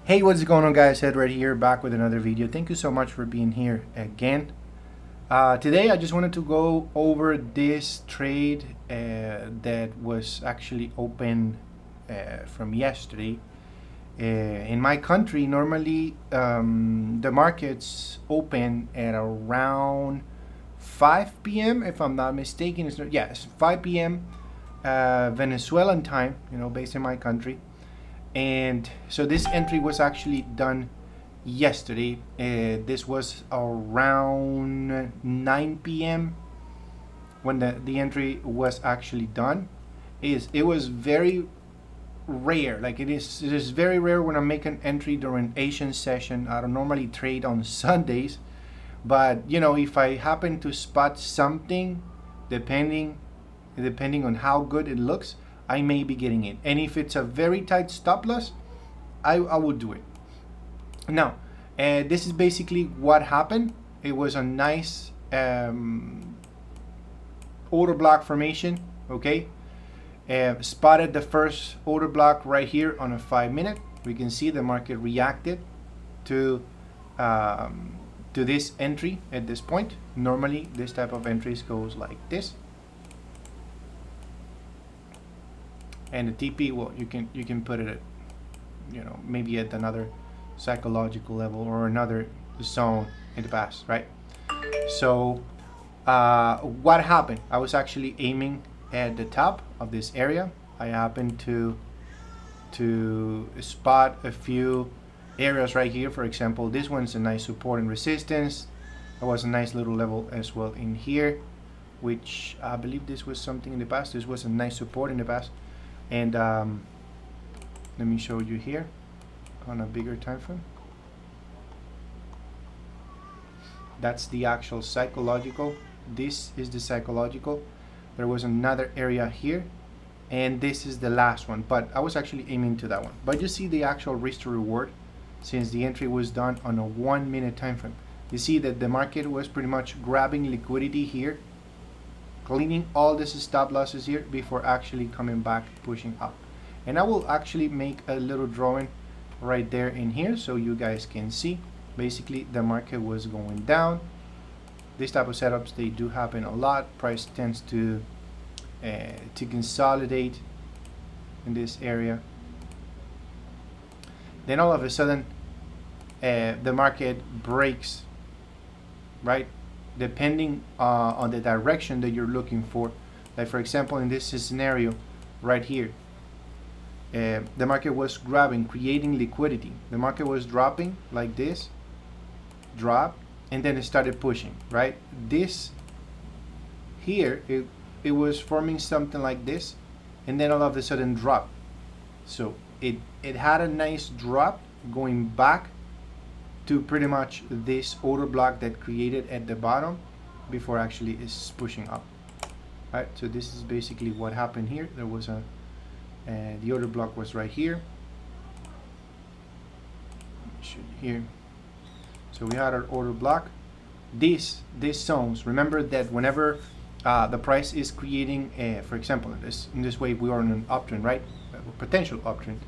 Hey, what's going on, guys? Ed right here, back with another video. Thank you so much for being here again. Today I just wanted to go over this trade that was actually open from yesterday. In my country, normally the markets open at around 5 p.m. if I'm not mistaken. It's 5 p.m. Venezuelan time, based in my country. And so this entry was actually done yesterday. This was around 9 p.m. when the entry was actually done. It was very rare. Like it is very rare when I make an entry during Asian session. I don't normally trade on Sundays, but if I happen to spot something, depending on how good it looks, I may be getting in. And if it's a very tight stop loss, I will do it. Now, this is basically what happened. It was a nice order block formation, okay? Spotted the first order block right here on a 5-minute. We can see the market reacted to this entry at this point. Normally, this type of entries goes like this. And the TP, well, you can put it at, maybe at another psychological level or another zone in the past, right? So what happened? I was actually aiming at the top of this area. I happened to spot a few areas right here. For example, this one's a nice support and resistance. There was a nice little level as well in here, which I believe this was something in the past. This was a nice support in the past. And let me show you here on a bigger time frame. That's the actual psychological. This is the psychological. There was another area here, and this is the last one, but I was actually aiming to that one. But you see the actual risk to reward since the entry was done on a 1-minute time frame. You see that the market was pretty much grabbing liquidity here, cleaning all these stop losses here before actually coming back, pushing up. And I will actually make a little drawing right there in here so you guys can see. Basically, the market was going down. This type of setups, they do happen a lot. Price tends to consolidate in this area. Then all of a sudden, the market breaks, right? Depending on the direction that you're looking for. Like for example, in this scenario right here, the market was grabbing, creating liquidity. The market was dropping like this, drop, and then it started pushing, right? This here, it was forming something like this, and then all of a sudden drop. So it had a nice drop going back to pretty much this order block that created at the bottom before actually is pushing up. Right, so this is basically what happened here. There was the order block was right here. Here. So we had our order block. These zones. Remember that whenever the price is creating, for example, in this way we are in an uptrend, right? A potential uptrend.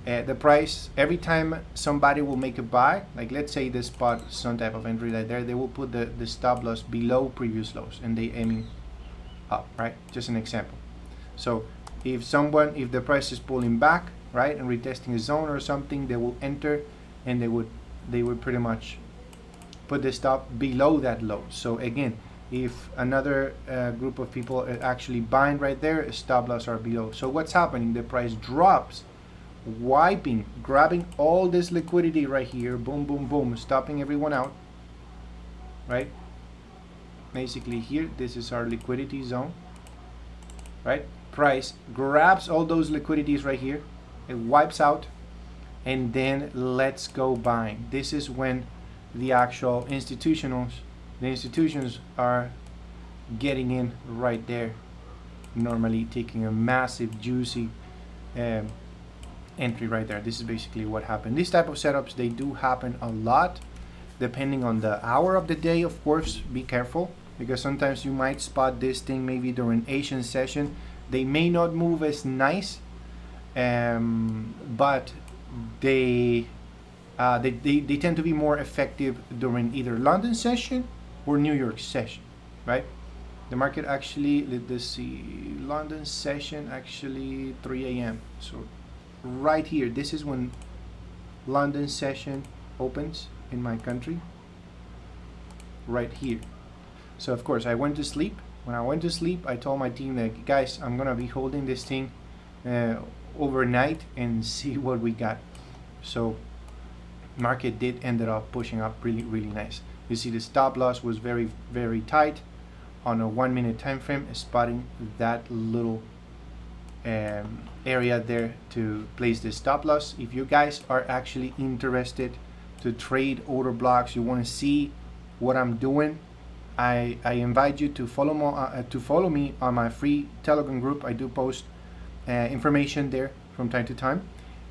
The price, every time somebody will make a buy, like let's say this spot, some type of entry right there, they will put the stop loss below previous lows and they aiming up, right? Just an example. So if the price is pulling back, right, and retesting a zone or something, they will enter and they would pretty much put the stop below that low. So again, if another group of people are actually buying right there, stop loss are below. So what's happening? The price drops, wiping, grabbing all this liquidity right here, boom, boom, boom, stopping everyone out, right? Basically here, this is our liquidity zone, right? Price grabs all those liquidities right here, it wipes out, and then let's go buying. This is when the actual institutions are getting in right there, normally taking a massive juicy entry right there. This is basically what happened. These type of setups, they do happen a lot depending on the hour of the day. Of course, be careful, because sometimes you might spot this thing maybe during Asian session. They may not move as nice, but they they tend to be more effective during either London session or New York session, right? The market actually, let's see, London session actually 3 a.m. So right here, this is when London session opens in my country, right here. So of course I went to sleep. When I went to sleep, I told my team that, guys, I'm gonna be holding this thing overnight and see what we got. So market did ended up pushing up really nice. You see the stop loss was very tight on a 1 minute time frame, spotting that little area there to place the stop loss. If you guys are actually interested to trade order blocks, you want to see what I'm doing, I invite you to follow me on my free Telegram group. I do post information there from time to time.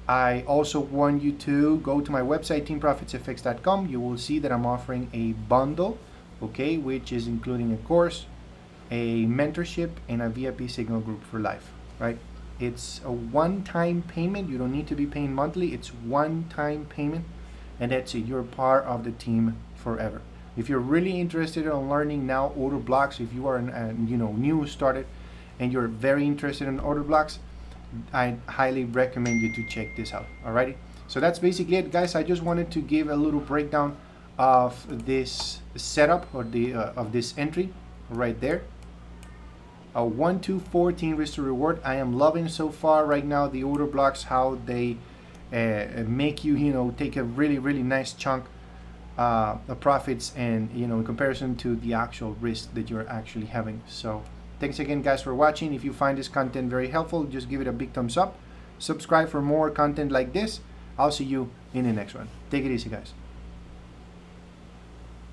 I also want you to go to my website, teamprofitsenglish.com. You will see that I'm offering a bundle, okay, which is including a course, a mentorship, and a VIP signal group for life, right? It's a one-time payment. You don't need to be paying monthly. It's one-time payment, and that's it. You're part of the team forever. If you're really interested in learning now order blocks, if you are new started and you're very interested in order blocks, I highly recommend you to check this out. Alrighty, so that's basically it, guys. I just wanted to give a little breakdown of this setup, or the of this entry right there. A 1-2-14 risk to reward. I am loving so far right now the order blocks, how they make you take a really nice chunk of profits, and in comparison to the actual risk that you're actually having. So thanks again, guys, for watching. If you find this content very helpful, just give it a big thumbs up. Subscribe for more content like this. I'll see you in the next one. Take it easy, guys.